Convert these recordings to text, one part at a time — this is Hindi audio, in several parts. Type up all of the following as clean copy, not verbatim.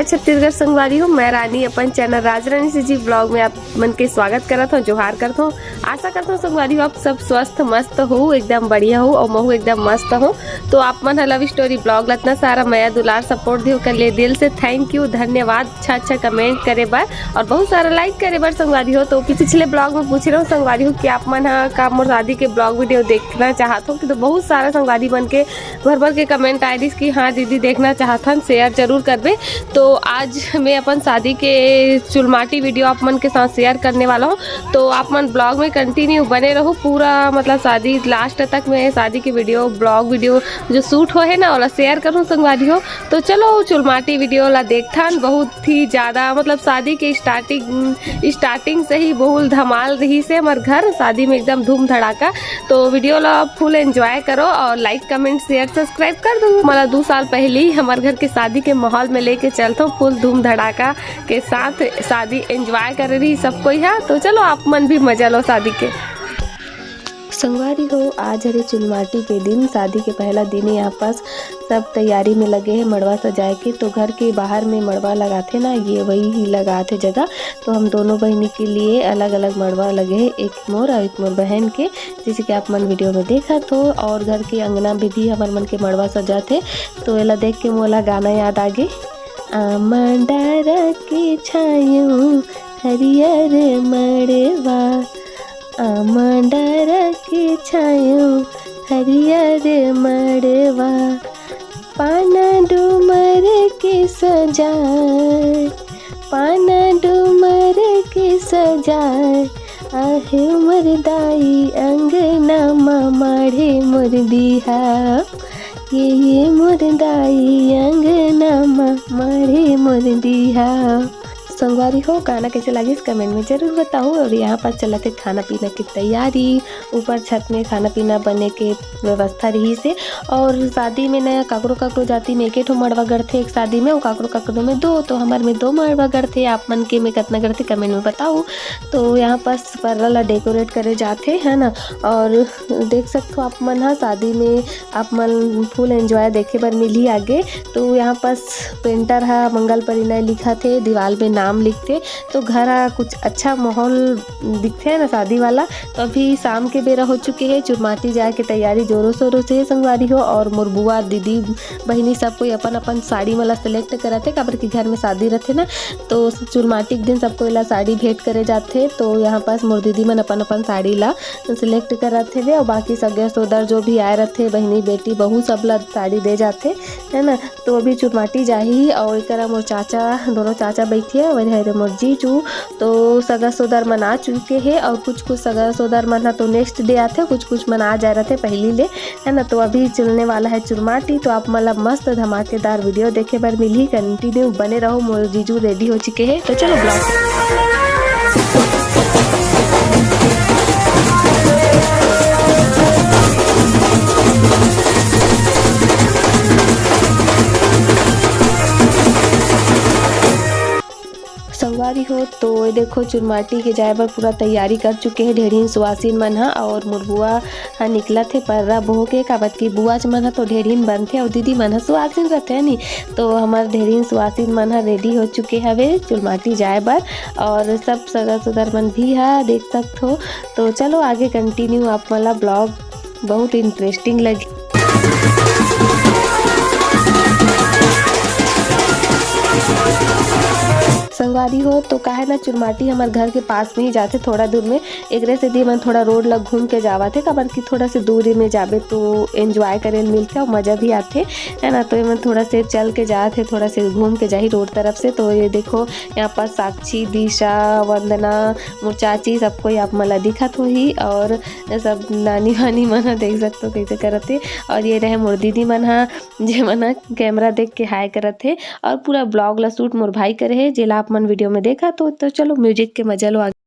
जय छत्तीसगढ़ संगवारी हूँ। मैं रानी अपन चैनल राजरानी से जी ब्लॉग में आप मन के स्वागत करत हूँ, जोहार करत हूँ। आशा करता हूँ संगवारी हो आप सब स्वस्थ मस्त हो, एकदम बढ़िया हो और महू एकदम मस्त हो। तो आप मन लव स्टोरी ब्लॉग इतना सारा मया दुलार सपोर्ट दियो कर ले दिल से थैंक यू, धन्यवाद। अच्छा कमेंट करे बर और बहुत सारा लाइक करे बर संगवारी हो। तो पिछले ब्लॉग में पूछ रहा हूँ संगवारी हो कि आप मन का मोर शादी के ब्लॉग वीडियो देखना चाहते हो कि, तो बहुत सारा संगवारी मन के भर के कमेंट आए कि हाँ दीदी देखना चाहता हूँ, शेयर जरूर करबे। तो आज मैं अपन शादी के चुलमाटी वीडियो आप मन के साथ शेयर करने वाला हूँ। तो आप मन ब्लॉग में कंटिन्यू बने रहो पूरा, मतलब शादी लास्ट तक मैं शादी की वीडियो ब्लॉग वीडियो जो शूट हो है ना वाला शेयर करूँ संगवारी हो। तो चलो चुलमाटी वीडियो ला देखथन। बहुत ही ज़्यादा मतलब शादी के स्टार्टिंग से ही बहुल धमाल रही से हमारे घर शादी में एकदम धूम धड़ाका। तो वीडियो ला फुल एंजॉय करो और लाइक कमेंट शेयर सब्सक्राइब कर दो। मतलब 2 साल पहले ही हमारे घर के शादी के माहौल में लेके चलता हूँ, फुल धूम धड़ाका के साथ शादी एंजॉय कर रही सबको यहाँ। तो चलो आप मन भी मजा लो शादी के। संगवारी हो आज हरे चुलमाटी के दिन, शादी के पहला दिन यहाँ पास सब तैयारी में लगे हैं मड़वा सजाए के। तो घर के बाहर में मड़वा लगाते ना, ये वही ही लगाते जगह। तो हम दोनों बहनी के लिए अलग अलग मड़वा लगे हैं, एक मोर और एक मोर बहन के, जैसे कि आप मन वीडियो में देखा तो। और घर के अंगना में भी हमारे मन के मड़वा सजा थे। तो एला देख के मोला गाना याद आ गए, आमंडारा के छायूं हरियर मड़वा, आमंडारा के छायूं हरियर मड़वा, पाना डूमर के सजाए, पाना डूमर के सजाए, आहे मरदाई अंगना माढ़े मुर्दिहा, ये मुर्दाई अंगना माढ़े मुर्दिहा। संगवारी हो गाना कैसे लगी इस कमेंट में जरूर बताओ। और यहाँ पर चला थे खाना पीना की तैयारी, ऊपर छत में खाना पीना बने के व्यवस्था रही से। और शादी में नया काकरो जाति में एक मड़वा गढ़ थे एक शादी में, और काकरो में 2, तो हमारे में 2 मड़वा गढ़ थे। आप मन के में कितना गढ़ थे कमेंट में बताओ। तो यहाँ पर पर्रा ला डेकोरेट करे जाते है ना। और देख सकते हो आप मन शादी में आप मन फुल एंजॉय देखे बर मिली आगे। तो यहाँ पास पेंटर है मंगल परिणय लिखा थे, दीवार में नाम लिखते। तो घर कुछ अच्छा माहौल दिखते है ना शादी वाला। तो अभी शाम के बेरा हो चुके हैं, चुलमाटी जाए के तैयारी जोरों शोरों से संगवारी हो। और मोर बुआ दीदी बहनी सब कोई अपन अपन साड़ी वाला सेलेक्ट करते, काबर की घर में शादी रहते ना। तो चुलमाटी के दिन सबको ला साड़ी भेंट करे जाते। तो यहाँ पास मोर दीदी मन अपन अपन साड़ी ला सिलेक्ट करते थे। और बाकी सगे सोदर जो भी आए रहते बहनी बेटी बहू सब ला साड़ी दे जाते है ना। तो अभी चुलमाटी जाही और एक मोर चाचा दोनों चाचा बैठिए वही मोर जीजू। तो सगा सोदर मन आ चुके हैं और कुछ सगा सोदर मन तो नेक्स्ट डे आते, कुछ मन आ जा रहे थे पहली ले है ना। तो अभी चलने वाला है चुलमाटी। तो आप मतलब मस्त धमाकेदार वीडियो देखे बर मिली, कंटिन्यू बने रहो। मोर जीजू रेडी हो चुके हैं। तो चलो ब्लॉग संगवारी हो। तो ये देखो चुलमाटी के जाए बर पूरा तैयारी कर चुके हैं ढेरीन सुवासिन मन हा। और मोर बुआ हा निकला थे पर्रा बोह के, काबर की बुआ मन हा तो ढेरीन बनते और दीदी मन हा सुवासिन रहते है नी। तो हमारे ढेरीन सुवासिन मन हा रेडी हो चुके हवे चुलमाटी जाए बर। और सब सगा सुदर मन भी हा देख सकते हो। तो चलो आगे कंटिन्यू आप वाला ब्लॉग बहुत इंटरेस्टिंग लगी। संगवारी हो तो काहे ना चुलमाटी हमारे घर के पास में ही जाते, थोड़ा दूर में। एक से दी मन थोड़ा रोड लग घूम के जावाते, काबर की थोड़ा से दूरी में जाबे तो एंजॉय करे मिलते और मज़ा भी आते है ना। तो ये मन थोड़ा से चल के जाते, थोड़ा से घूम के जाही रोड तरफ से। तो ये देखो यहाँ पर साक्षी दिशा वंदना मोर चाची सबको आप मला दिखत हो ही। और सब नानी वानी मन देख सकते हो कैसे करते। और ये रहे मोर दीदी मन जे मन कैमरा देख के हाय करते। और पूरा ब्लॉग ला शूट मोर भाई करे है जेला आप मन वीडियो में देखा। तो चलो म्यूजिक के मजा लो आगे।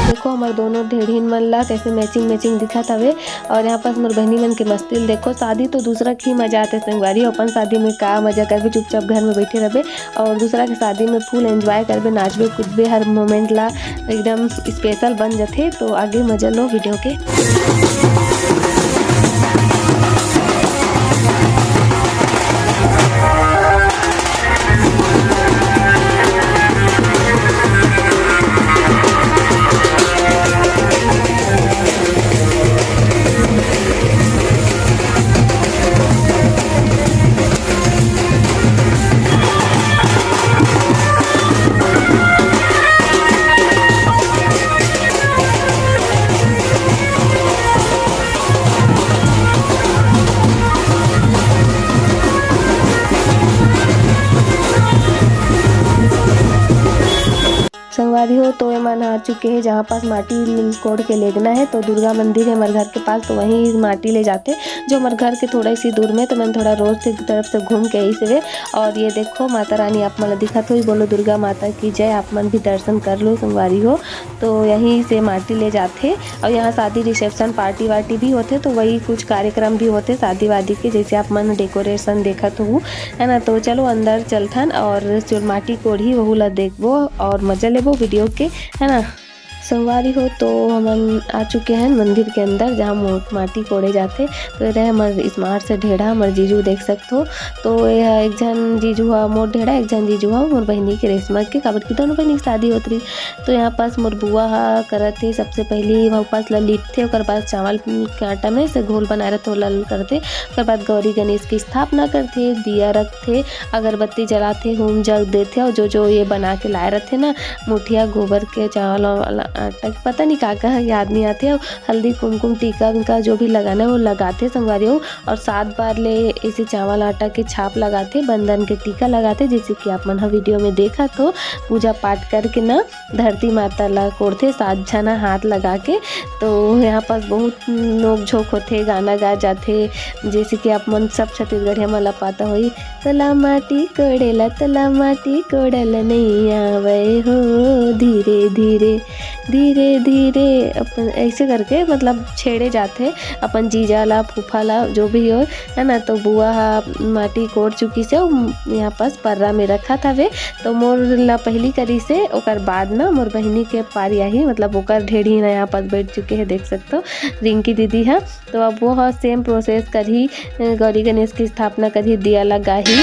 देखो हमारे दोनों ढेढ़ीन मन ला कैसे मैचिंग मैचिंग दिखत हवे। और यहाँ पास मोर बहनी मन के मस्ती देखो। शादी तो दूसरा की मजा आते संगवारी, अपन शादी में का मजा करबे, चुपचाप घर में बैठे रहबे और दूसरा के शादी में फुल एंजॉय करबे, नाचबे कूदबे, हर मोमेंट ला एकदम स्पेशल बन जाते। तो आगे मजा लो वीडियो के। संगवारी हो तो मन आ चुके हैं जहाँ पास माटी कोड़ के लेगना है। तो दुर्गा मंदिर है हमारे घर के पास, तो वहीं माटी ले जाते जो हमारे घर के थोड़ा सी दूर में। तो मैंने थोड़ा रोज की तरफ से घूम के आई से। और ये देखो माता रानी आप मन दिखत हो, बोलो दुर्गा माता की जय, आप मन भी दर्शन कर लो संगवारी हो। तो यहीं से माटी ले जाते और यहाँ शादी रिसेप्शन पार्टी वार्टी भी होते, तो वही कुछ कार्यक्रम भी होते शादी वादी के, जैसे आप मन डेकोरेशन देखत हो है ना। तो चलो अंदर चलथन और जो माटी कोढ़ी वहू ला देखबो और मजा लेबो वीडियो के, है ना। संगवारी हो तो हम आ चुके हैं मंदिर के अंदर जहाँ माटी कोड़े जाते। तो ये रहे हमारे स्मार्ट से ढेढ़ा, हमारे जीजू देख सकते हो। तो यह एक जन जीजू हा मोर ढेढ़ा, एक जन जीजू हा मोर बहनी के रेशमा के, काबर की दोनों बहनी की शादी होती रही। तो यहाँ पास मोर बुआ हा करत थे सबसे पहले वहाँ पास ला लिपते, और बाद चावल के आटा में से घोल बनाए रहते लल करते। और बाद गौरी गणेश की स्थापना करते, दिया रखते, अगरबत्ती जलाते, होम जग देते। और जो ये बना के लाए रहते ना मुठिया गोबर के चावल वाला आटा, पता नहीं का याद नहीं आते। और हल्दी कुमकुम टीका उनका जो भी लगाना है वो लगाते संगवारी हो। और 7 बार ले इसे चावल आटा के छाप लगाते, बंधन के टीका लगाते, जैसे कि आप मन वीडियो में देखा। तो पूजा पाठ करके ना धरती माता ला कोड़ते 7 जना हाथ लगा के। तो यहाँ पास बहुत नोक झोंक होते, गाना गा जाते, जैसे कि आप मन सब छत्तीसगढ़िया मला पाता होई। तला माटी कोड़ेला तला माटी कोड़ल नहीं आवे हो, धीरे धीरे धीरे धीरे अपन ऐसे करके मतलब छेड़े जाते अपन जीजा ला फूफा ला जो भी हो, है ना। तो बुआ माटी कोड़ चुकी से यहाँ पास पर्रा में रखा था वे। तो मोर ला पहली करी से ओकर बाद ना मोर बहनी के पारी आई, मतलब ओकर ढेढ़ी ना यहाँ पास बैठ चुके हैं देख सकते हो, रिंकी दीदी है। तो अब वो सेम प्रोसेस करी, गौरी गणेश की स्थापना करी, दिया लगाही।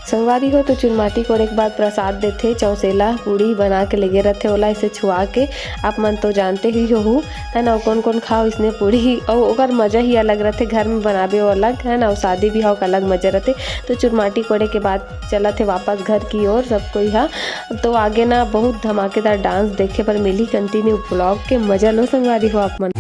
संगवारी हो तो चुरमाटी कोड़े के बाद प्रसाद देते, चौसेला पूड़ी बना के लगे रहते, ओला इसे छुआ के आप मन तो जानते ही हो, है ना। कौन कौन खाओ इसने पूड़ी, और ओकर मजा ही अलग रहते, घर में बनाबे वो अलग, है ना। और शादी भी हो अलग मजा रहते। तो चुरमाटी कोड़े के बाद चला थे वापस घर की ओर सब कोई हा। तो आगे ना बहुत धमाकेदार डांस देखे पर मिली, कंटिन्यू ब्लॉग के मजा लो संगवारी हो आप मन।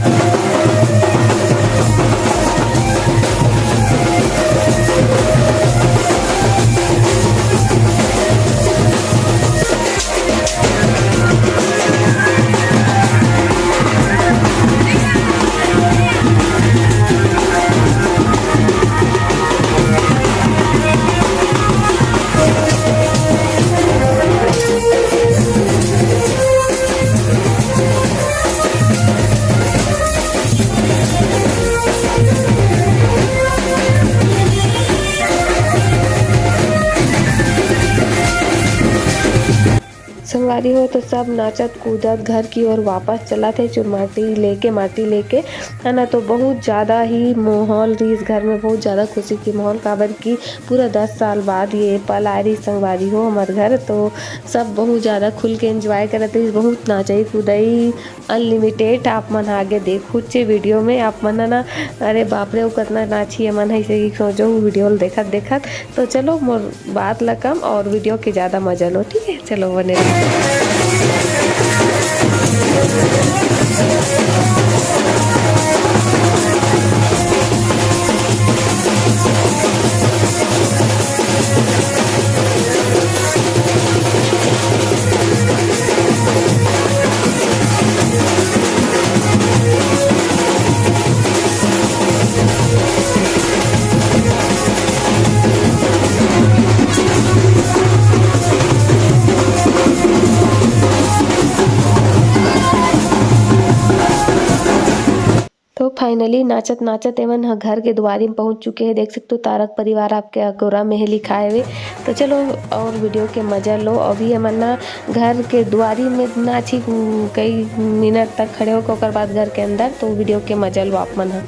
संगवारी हो तो सब नाचत कूदत घर की ओर वापस चला थे, चुरमाटी लेके माटी लेके, है ना। तो बहुत ज़्यादा ही माहौल रही इस घर में, बहुत ज़्यादा खुशी की माहौल, काबर की पूरा 10 साल बाद ये पल आ रही संगवारी हो हमारे घर। तो सब बहुत ज़्यादा खुल के एंजॉय करते, बहुत नाचाई कूदाई अनलिमिटेड। आप मन आगे देखो चे वीडियो में आप मन ना, अरे बाप रे वो कितना नाची मन है से सोचो वीडियो देखत देखत। तो चलो मोर बात ला कम और वीडियो के ज़्यादा मजा लो, ठीक है। चलो बने नाचत नाचत एवं घर के द्वारी में पहुंच चुके हैं। देख सकते हो तारक परिवार आपके अकोरा में ही लिखाए हुए। तो चलो और वीडियो के मजा लो। अभी हमन ना घर के द्वारी में नाची कई मिनट तक खड़े होकर ओकर बाद घर के अंदर। तो वीडियो के मजा लो आप मन ह।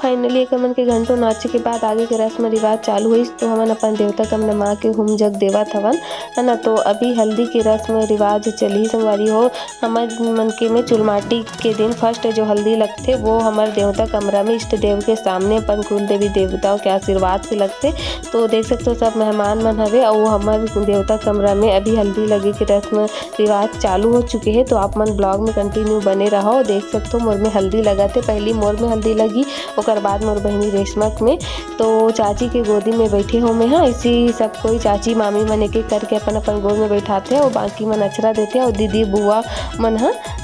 फाइनली एक मन के घंटों नाचे के बाद आगे के रस्म रिवाज चालू हुई। तो हमन अपन देवता कमना माँ के हुम जग देवत हवन, है ना। तो अभी हल्दी की रस्म रिवाज चली संगवारी हो। हमार मन के में चुलमाटी के दिन फर्स्ट जो हल्दी लगते वो हमारे देवता कमरा में इष्ट देव के सामने अपन कुल देवी देवताओं के आशीर्वाद से लगते। तो देख सकते हो सब मेहमान मन हवे और हमारे देवता कमरा में अभी हल्दी लगे के रस्म रिवाज चालू हो चुके हैं। तो आप मन ब्लॉग में कंटिन्यू बने रहो। देख सकते हो मोर में हल्दी लगा थे, पहली मोर में हल्दी लगी, और बाद मोर बहनी रेशमक में। तो चाची के गोदी में बैठे हो में, हाँ इसी सब कोई चाची मामी मन एक एक करके अपन अपन गोद में बैठाते हैं और बाकी मन अचरा देते हैं और दीदी बुआ मन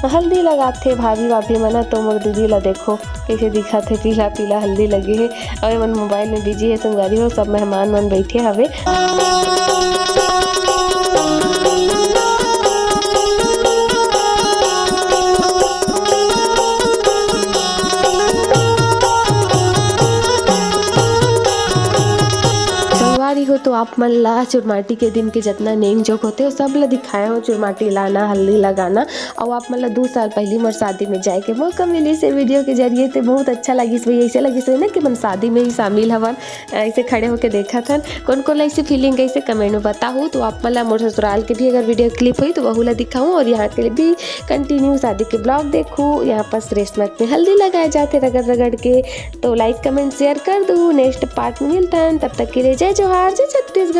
हल्दी लगाते भाभी भाभी मन। तो मोर दीदी ला देखो कैसे दिखा थे, पीला पीला हल्दी लगे है और मन मोबाइल में बिजी है संगवारी हो। सब मेहमान मन बैठे हवे। हो तो आप मन ला चुरमाटी के दिन के जितना नेम जोक होते सब ला दिखाया हो, चुरमाटी लाना हल्दी लगाना। और आप मन ला 2 साल पहले मोर शादी में जाए के मौका मिली से वीडियो के जरिए। तो बहुत अच्छा लगी ऐसे लगी ना कि मन शादी में ही शामिल हवन, ऐसे खड़े होकर देखा था। कौन कौन ऐसी फीलिंग कैसे कमेंट में बताऊँ। तो आप मन ला मोर ससुराल के भी अगर वीडियो क्लिप हुई तो वह ला दिखाऊँ और यहाँ के लिए भी कंटिन्यू शादी के ब्लॉग देखूँ। यहाँ पर रेशमक में हल्दी लगाए जाते रगड़ रगड़ के। तो लाइक कमेंट शेयर कर दूँ। नेक्स्ट पार्ट में मिलता है, तब तक के लिए जय जोहार, जय छत्तीसगढ़।